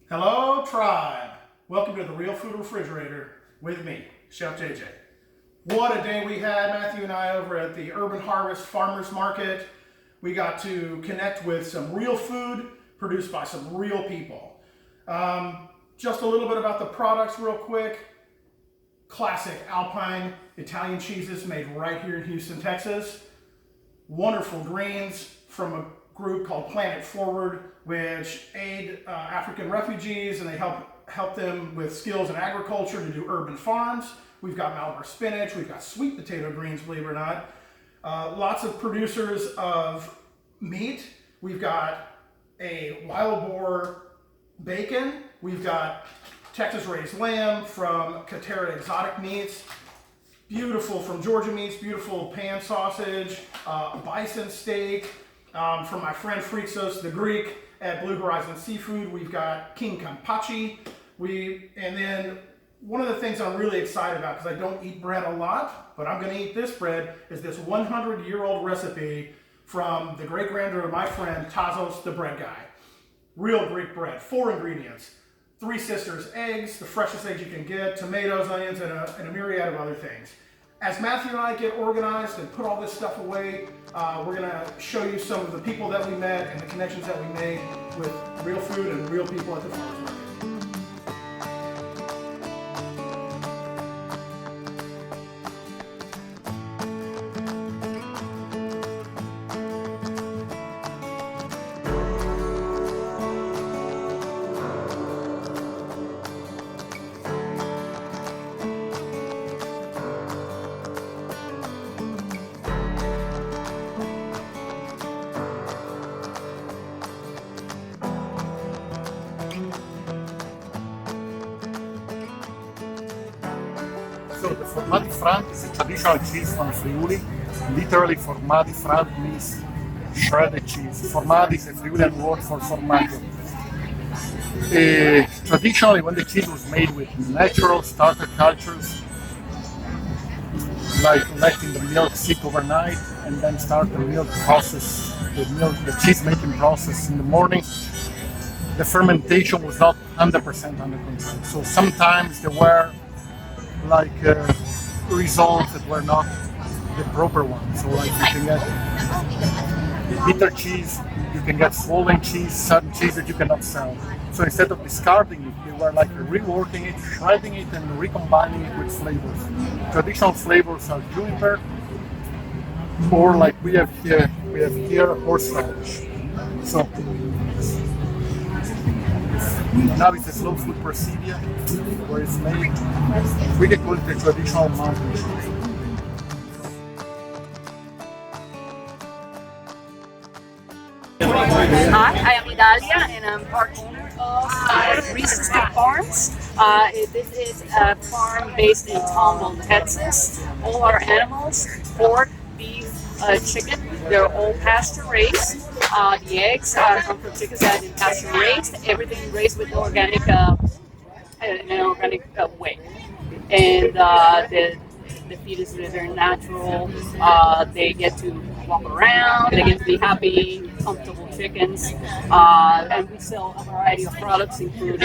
Hello, tribe. Welcome to the Real Food Refrigerator with me, Chef JJ. What a day we had, Matthew and I, over at the Urban Harvest Farmers Market. We got to connect with some real food produced by some real people. Just a little bit about the products real quick. Classic Alpine Italian cheeses made right here in Houston, Texas. Wonderful greens from a group called Planet Forward, which aid African refugees, and they help them with skills in agriculture to do urban farms. We've got Malabar spinach, we've got sweet potato greens, believe it or not. Lots of producers of meat. We've got a wild boar bacon. We've got Texas raised lamb from Katera Exotic Meats. Beautiful from Georgia Meats, beautiful pan sausage, bison steak. From my friend Frixos the Greek at Blue Horizon Seafood, we've got King Kampachi. And then one of the things I'm really excited about, because I don't eat bread a lot, but I'm going to eat this bread, is this 100-year-old recipe from the great-granddaughter of my friend Tazos the Bread Guy. Real Greek bread, 4 ingredients. 3 sisters eggs, the freshest eggs you can get, tomatoes, onions, and a myriad of other things. As Matthew and I get organized and put all this stuff away, we're going to show you some of the people that we met and the connections that we made with real food and real people at the farmers market. So the Formati Franc is a traditional cheese from Friuli. Literally, Formati Franc means shredded cheese. Formati is a Friulian word for formaggio. Traditionally, when the cheese was made with natural starter cultures, like letting the milk sit overnight and then start the milk process, the cheese making process in the morning, the fermentation was not 100% under control. So sometimes there were results that were not the proper ones. So like you can get bitter cheese, you can get swollen cheese, certain cheese that you cannot sell. So instead of discarding it, they were reworking it, shredding it, and recombining it with flavors. Traditional flavors are juniper, or like we have here horseradish. So now it's a slow food procedure where it's made. We can call it a traditional mountain cheese. Hi, I am Idalia and I'm part owner of Resistant Farms. This is a farm based in Tomball, Texas. All our animals, pork, beef, chicken, they're all pasture raised. The eggs come from chickens that have been pasture raised. Everything raised with organic, in an organic way. And the fetus is very natural. They get to walk around. They get to be happy, comfortable chickens. And we sell a variety of products, including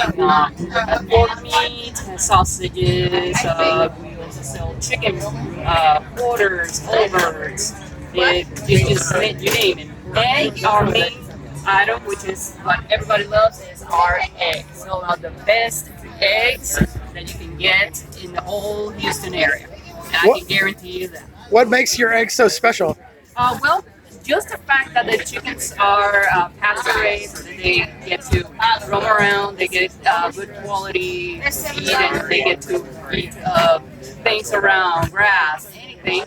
pork meat, sausages. We also sell chicken, quarters, whole birds. You name it. And our main item, which is what everybody loves, is our eggs. So the best eggs that you can get in the whole Houston area. And I can guarantee you that. What makes your eggs so special? Well, just the fact that the chickens are pasture raised, so that they get to roam around, they get good quality feed, and they get to eat things around, grass, anything,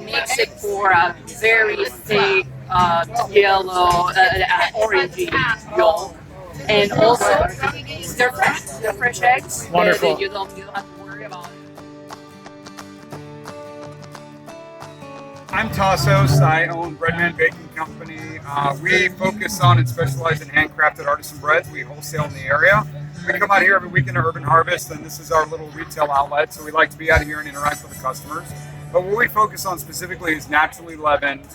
makes it for a very thick, yellow, orangey yolk. And also, they're fresh. They're fresh eggs. Wonderful. You don't have to worry about it. I'm Tassos. I own Breadman Baking Company. We focus on and specialize in handcrafted artisan breads. We wholesale in the area. We come out here every weekend at Urban Harvest, and this is our little retail outlet. So we like to be out here and interact with the customers. But what we focus on specifically is naturally leavened,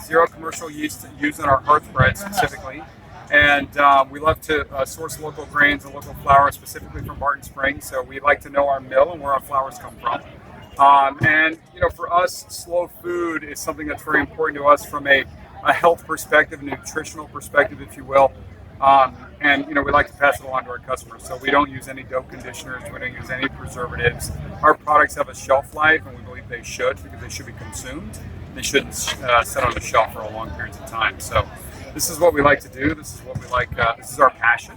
zero commercial yeast used in our hearth bread specifically. And we love to source local grains and local flour, specifically from Barton Springs. So we like to know our mill and where our flours come from. And for us, slow food is something that's very important to us from a health perspective, a nutritional perspective, if you will. And we like to pass it along to our customers. So we don't use any dough conditioners. We don't use any preservatives. Our products have a shelf life, and we believe they should, because they should be consumed. They shouldn't sit on the shelf for a long periods of time. So this is what we like to do. This is what we like. This is our passion.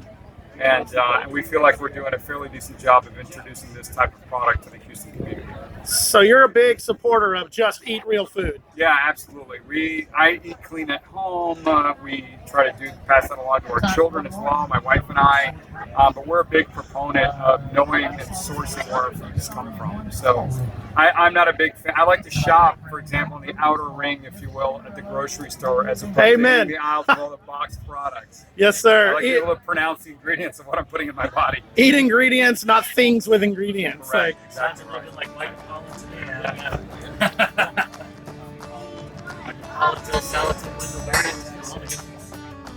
And we feel like we're doing a fairly decent job of introducing this type of product to the Houston community. So you're a big supporter of Just Eat Real Food. Yeah, absolutely. I eat clean at home. We try to pass that along to our children as well, my wife and I. But we're a big proponent of knowing and sourcing where our foods come from. So I'm not a big fan. I like to shop, for example, in the outer ring, if you will, at the grocery store, as opposed to in the aisles of all the boxed products. Yes, sir. I like to be able to pronounce the ingredients of what I'm putting in my body. Eat ingredients, not things with ingredients. Right. Exactly right. Like Mike Collins today.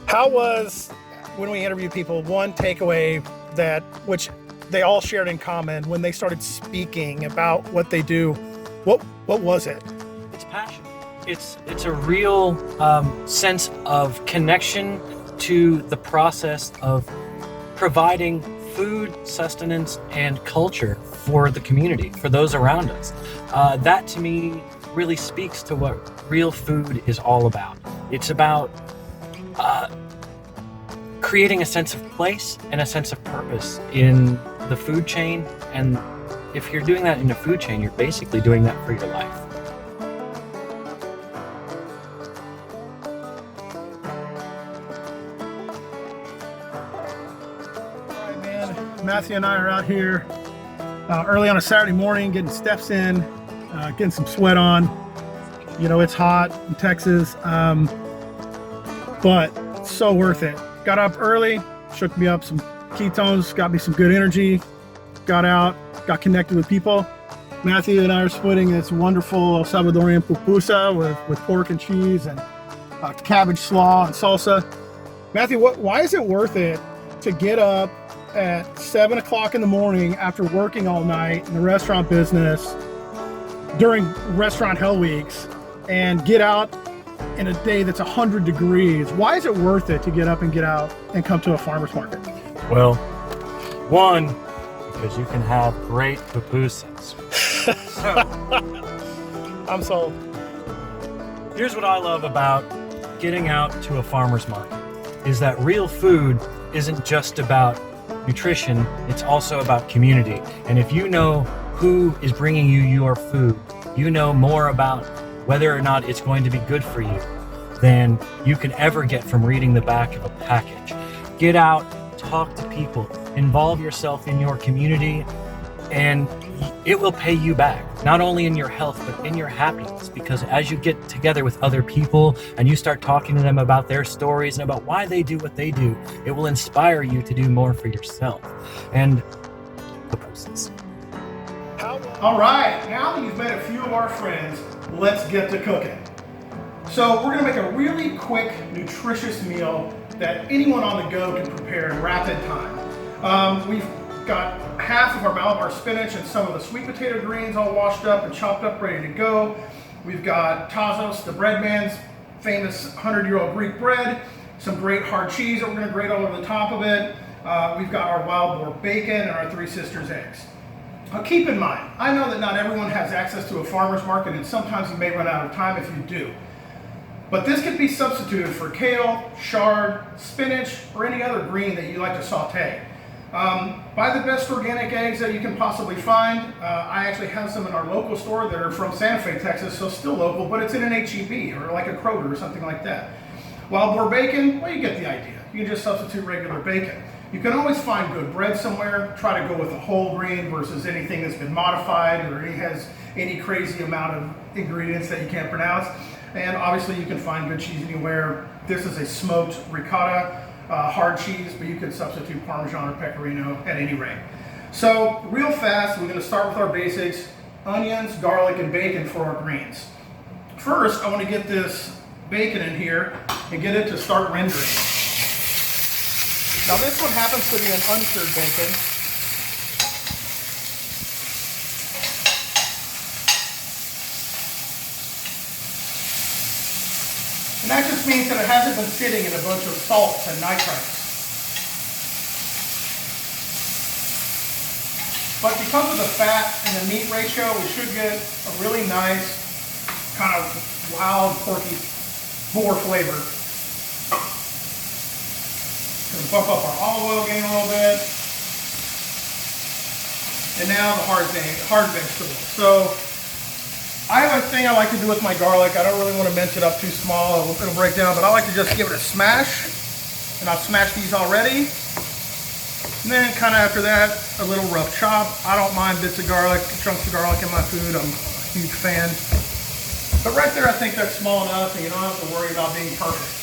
How was, when we interview people, one takeaway that, which they all shared in common when they started speaking about what they do, what was it? It's passion. It's a real sense of connection to the process of providing food, sustenance, and culture for the community, for those around us. That to me really speaks to what real food is all about. It's about creating a sense of place and a sense of purpose in the food chain. And if you're doing that in a food chain, you're basically doing that for your life. All right, man. Matthew and I are out here early on a Saturday morning, getting steps in, getting some sweat on. It's hot in Texas, but so worth it. Got up early, shook me up some ketones, got me some good energy, got out, got connected with people. Matthew and I are splitting this wonderful El Salvadorian pupusa with pork and cheese and cabbage slaw and salsa. Matthew, why is it worth it to get up at 7 o'clock in the morning after working all night in the restaurant business during restaurant hell weeks and get out in a day that's 100 degrees? Why is it worth it to get up and get out and come to a farmer's market? Well, one, because you can have great pupusas. I'm sold. Here's what I love about getting out to a farmer's market, is that real food isn't just about nutrition, it's also about community. And if you know who is bringing you your food, you know more about whether or not it's going to be good for you than you can ever get from reading the back of a package. Get out, talk to people, involve yourself in your community, and it will pay you back, not only in your health, but in your happiness. Because as you get together with other people and you start talking to them about their stories and about why they do what they do, it will inspire you to do more for yourself. And pupusas. All right, now that you've met a few of our friends, let's get to cooking. So we're gonna make a really quick, nutritious meal that anyone on the go can prepare in rapid time. We've got half of our Malabar spinach and some of the sweet potato greens all washed up and chopped up, ready to go. We've got Tazos, the bread man's famous 100-year-old Greek bread, some great hard cheese that we're gonna grate all over the top of it. We've got our wild boar bacon and our Three Sisters eggs. Now keep in mind, I know that not everyone has access to a farmer's market, and sometimes you may run out of time if you do. But this can be substituted for kale, chard, spinach, or any other green that you like to saute. Buy the best organic eggs that you can possibly find. I actually have some in our local store that are from Santa Fe, Texas, so still local, but it's in an H-E-B or like a Kroger or something like that. Wild boar bacon, well, you get the idea. You can just substitute regular bacon. You can always find good bread somewhere. Try to go with a whole grain versus anything that's been modified or has any crazy amount of ingredients that you can't pronounce. And obviously you can find good cheese anywhere. This is a smoked ricotta, hard cheese, but you can substitute Parmesan or Pecorino at any rate. So real fast, we're gonna start with our basics: onions, garlic, and bacon for our greens. First, I wanna get this bacon in here and get it to start rendering. Now this one happens to be an uncured bacon. And that just means that it hasn't been sitting in a bunch of salts and nitrites. But because of the fat and the meat ratio, we should get a really nice, kind of wild, porky boar flavor. Gonna bump up our olive oil game a little bit. And now the hard vegetables. So I have a thing I like to do with my garlic. I don't really want to mince it up too small. It'll break down, but I like to just give it a smash. And I've smashed these already. And then kind of after that, a little rough chop. I don't mind bits of garlic, chunks of garlic in my food. I'm a huge fan. But right there, I think that's small enough and you don't have to worry about being perfect.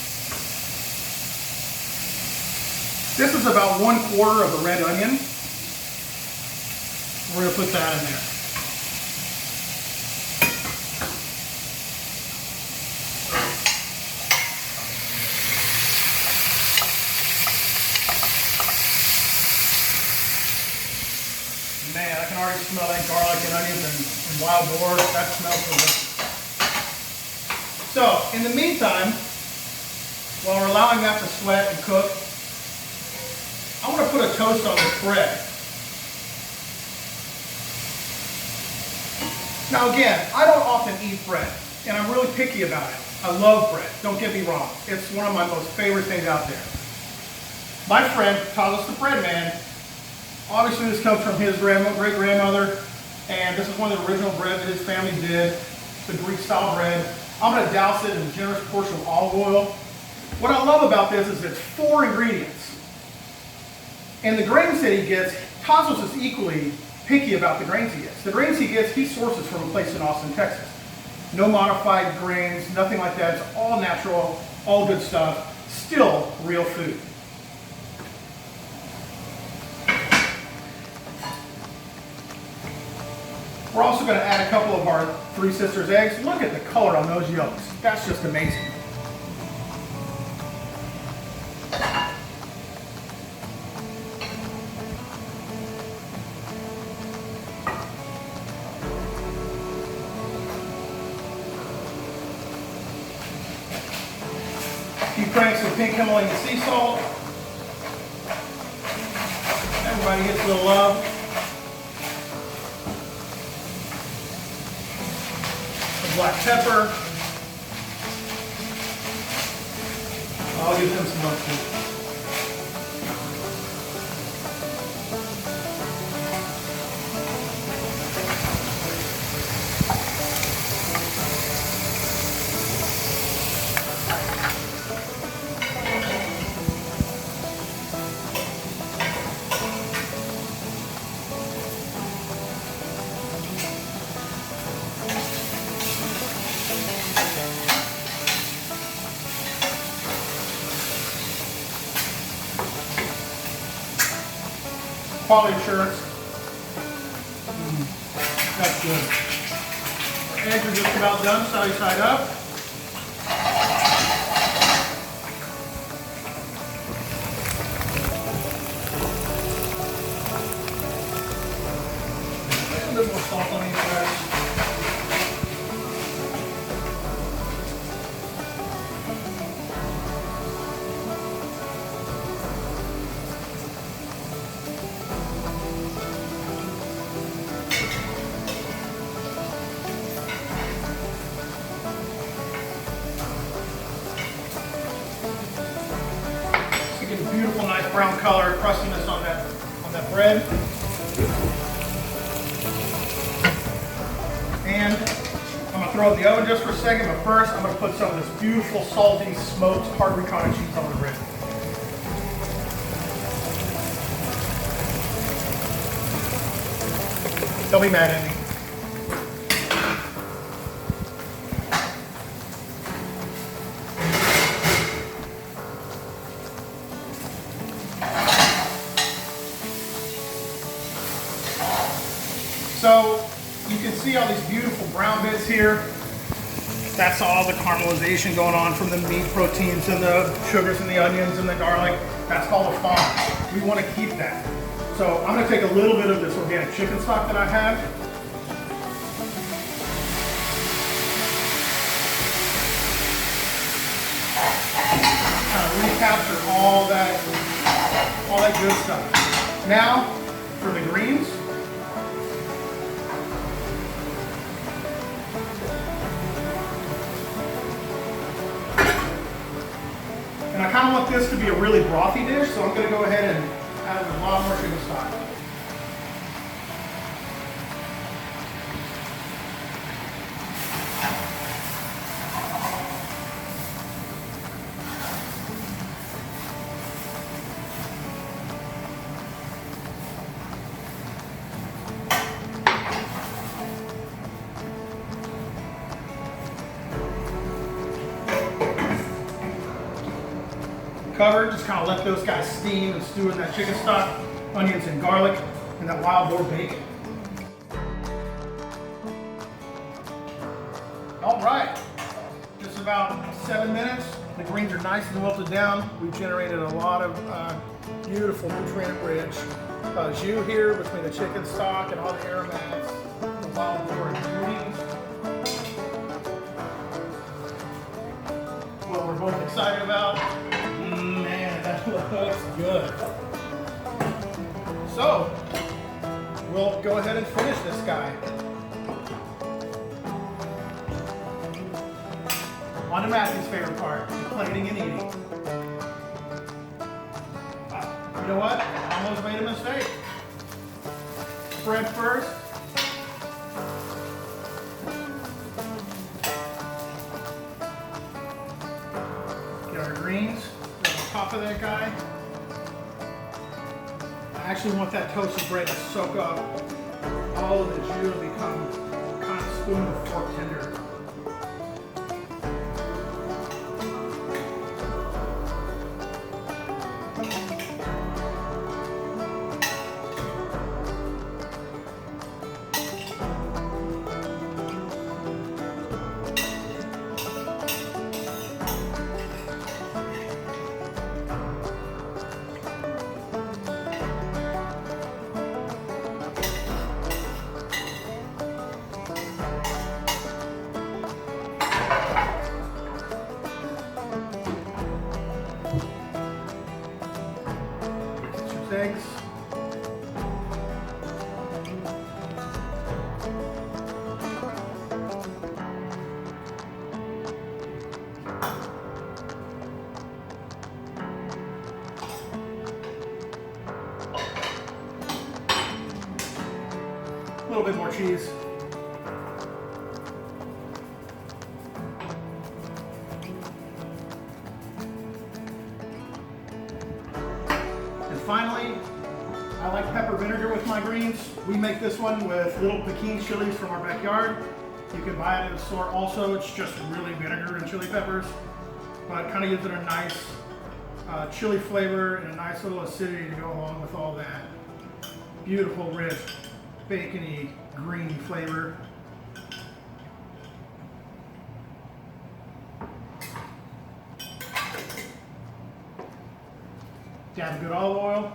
This is about 1/4 of the red onion. We're gonna put that in there. Man, I can already smell that garlic and onions and wild boar. That smells delicious. So, in the meantime, while we're allowing that to sweat and cook, I want to put a toast on this bread. Now again, I don't often eat bread, and I'm really picky about it. I love bread, don't get me wrong. It's one of my most favorite things out there. My friend, Tasos the Bread Man, obviously this comes from his great-grandmother, and this is one of the original bread that his family did, the Greek-style bread. I'm going to douse it in a generous portion of olive oil. What I love about this is it's 4 ingredients. And the grains that he gets, Tasos is equally picky about the grains he gets. The grains he gets, he sources from a place in Austin, Texas. No modified grains, nothing like that. It's all natural, all good stuff, still real food. We're also going to add a couple of our Three Sisters eggs. Look at the color on those yolks. That's just amazing. A few cranks of pink Himalayan sea salt. Everybody gets a little love. Black pepper. I'll give them some love too. Quality assurance. That's good. Our eggs are just about done, side up. A little more salt on these guys. Beautiful, nice brown color, crustiness on that bread. And I'm gonna throw it in the oven just for a second, but first I'm gonna put some of this beautiful, salty, smoked, hard ricotta cheese on the bread. Don't be mad at me. So you can see all these beautiful brown bits here. That's all the caramelization going on from the meat proteins and the sugars and the onions and the garlic. That's called a farm. We want to keep that. So I'm going to take a little bit of this organic chicken stock that I have. Kind of recapture all that good stuff. Now for the greens. And I kind of want this to be a really brothy dish, so I'm going to go ahead and add a lot more chicken stock. Cover, just kind of let those guys steam and stew in that chicken stock, onions and garlic, and that wild boar bacon. All right, just about 7 minutes. The greens are nice and wilted down. We've generated a lot of beautiful nutrient-rich jus here between the chicken stock and all the aromatics, the wild boar and greens. What we're both excited about. Man, that looks good. So, we'll go ahead and finish this guy. On to Matthew's favorite part, the plating and eating. You know what? I almost made a mistake. Spread first. Get our greens. Top of that guy. I actually want that toasted bread to soak up all of the jus and become kind of spoon and fork tender. Eggs. A little bit more cheese. Finally, I like pepper vinegar with my greens. We make this one with little Pekin chilies from our backyard. You can buy it at the store also. It's just really vinegar and chili peppers, but it kind of gives it a nice chili flavor and a nice little acidity to go along with all that beautiful, rich, bacony, green flavor. Dab of good olive oil.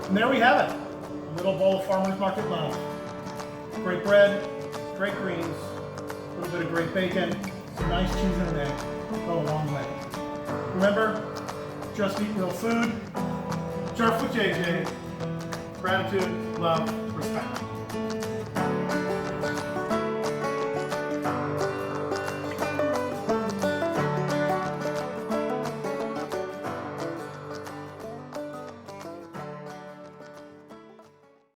And there we have it. A little bowl of farmer's market lunch. Great bread, great greens, a little bit of great bacon, some nice cheese and an egg. Go a long way. Remember, just eat real food. Surf with JJ. Gratitude, love, respect.